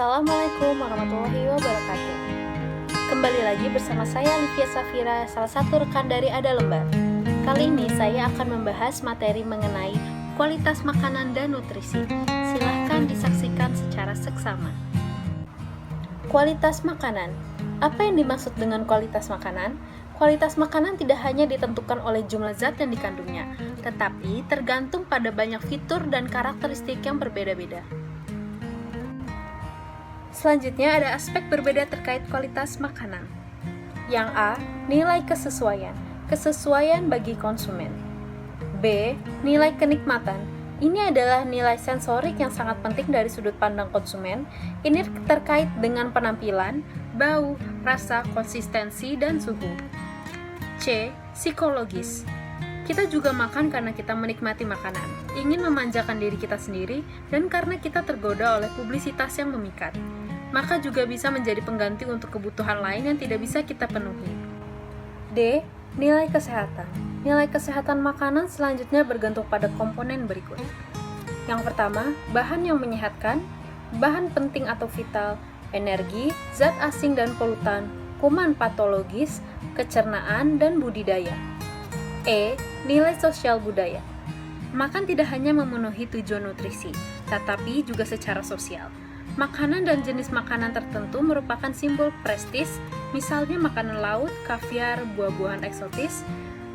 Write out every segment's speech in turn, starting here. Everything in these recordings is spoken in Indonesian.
Assalamualaikum warahmatullahi wabarakatuh. Kembali lagi bersama saya Livia Safira, salah satu rekan dari Ada Lembar. Kali ini saya akan membahas materi mengenai kualitas makanan dan nutrisi. Silahkan disaksikan secara seksama. Kualitas makanan. Apa yang dimaksud dengan kualitas makanan? Kualitas makanan tidak hanya ditentukan oleh jumlah zat yang dikandungnya, tetapi tergantung pada banyak fitur dan karakteristik yang berbeda-beda. Selanjutnya ada aspek berbeda terkait kualitas makanan. Yang A, nilai kesesuaian. Kesesuaian bagi konsumen. B, nilai kenikmatan. Ini adalah nilai sensorik yang sangat penting dari sudut pandang konsumen. Ini terkait dengan penampilan, bau, rasa, konsistensi, dan suhu. C, psikologis. Kita juga makan karena kita menikmati makanan, ingin memanjakan diri kita sendiri, dan karena kita tergoda oleh publisitas yang memikat. Maka juga bisa menjadi pengganti untuk kebutuhan lain yang tidak bisa kita penuhi. D, nilai kesehatan. Nilai kesehatan makanan selanjutnya bergantung pada komponen berikut. Yang pertama, bahan yang menyehatkan, bahan penting atau vital, energi, zat asing dan polutan, kuman patologis, kecernaan, dan budidaya. E, nilai sosial budaya. Makan tidak hanya memenuhi tujuan nutrisi, tetapi juga secara sosial. Makanan dan jenis makanan tertentu merupakan simbol prestis, misalnya makanan laut, kaviar, buah-buahan eksotis.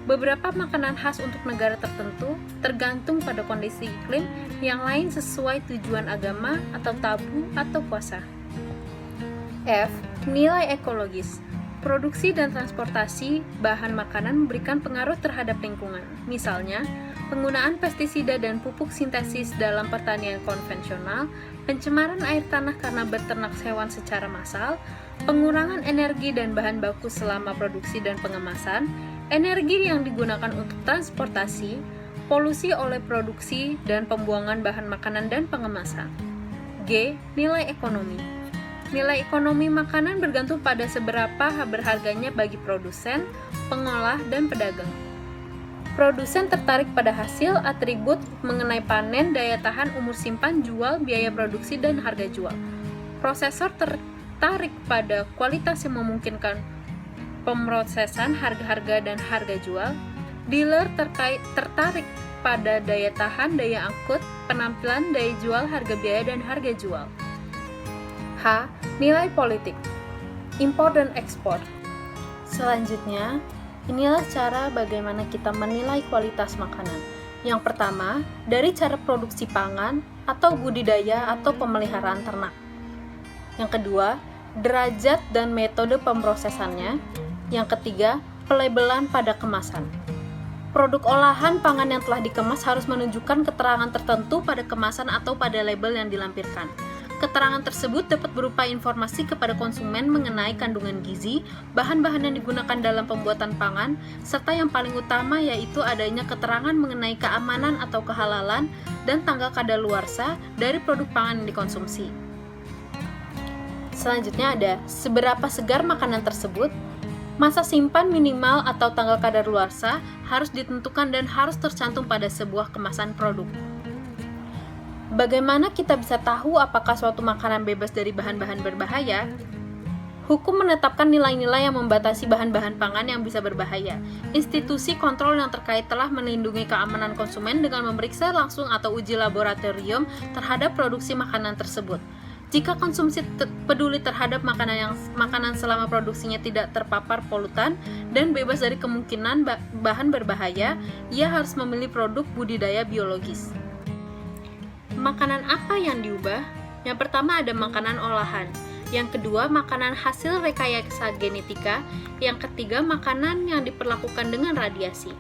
Beberapa makanan khas untuk negara tertentu tergantung pada kondisi iklim, yang lain sesuai tujuan agama atau tabu atau puasa. F, nilai ekologis. Produksi dan transportasi bahan makanan memberikan pengaruh terhadap lingkungan. Misalnya, penggunaan pestisida dan pupuk sintesis dalam pertanian konvensional, pencemaran air tanah karena beternak hewan secara massal, pengurangan energi dan bahan baku selama produksi dan pengemasan, energi yang digunakan untuk transportasi, polusi oleh produksi dan pembuangan bahan makanan dan pengemasan. G, nilai ekonomi. Nilai ekonomi makanan bergantung pada seberapa berharganya bagi produsen, pengolah, dan pedagang. Produsen tertarik pada hasil, atribut mengenai panen, daya tahan, umur simpan, jual, biaya produksi, dan harga jual. Prosesor tertarik pada kualitas yang memungkinkan pemrosesan, harga-harga, dan harga jual. Dealer tertarik pada daya tahan, daya angkut, penampilan, daya jual, harga biaya, dan harga jual. H, nilai politik, impor dan ekspor. Selanjutnya, inilah cara bagaimana kita menilai kualitas makanan. Yang pertama, dari cara produksi pangan atau budidaya atau pemeliharaan ternak. Yang kedua, derajat dan metode pemrosesannya. Yang ketiga, pelabelan pada kemasan. Produk olahan pangan yang telah dikemas harus menunjukkan keterangan tertentu pada kemasan atau pada label yang dilampirkan. Keterangan tersebut dapat berupa informasi kepada konsumen mengenai kandungan gizi, bahan-bahan yang digunakan dalam pembuatan pangan, serta yang paling utama yaitu adanya keterangan mengenai keamanan atau kehalalan dan tanggal kadaluarsa dari produk pangan yang dikonsumsi. Selanjutnya ada seberapa segar makanan tersebut, masa simpan minimal atau tanggal kadaluarsa harus ditentukan dan harus tercantum pada sebuah kemasan produk. Bagaimana kita bisa tahu apakah suatu makanan bebas dari bahan-bahan berbahaya? Hukum menetapkan nilai-nilai yang membatasi bahan-bahan pangan yang bisa berbahaya. Institusi kontrol yang terkait telah melindungi keamanan konsumen dengan memeriksa langsung atau uji laboratorium terhadap produksi makanan tersebut. Jika konsumsi peduli terhadap makanan selama produksinya tidak terpapar polutan dan bebas dari kemungkinan bahan berbahaya, ia harus memilih produk budidaya biologis. Makanan apa yang diubah? Yang pertama ada makanan olahan. Yang kedua, makanan hasil rekayasa genetika. Yang ketiga, makanan yang diperlakukan dengan radiasi.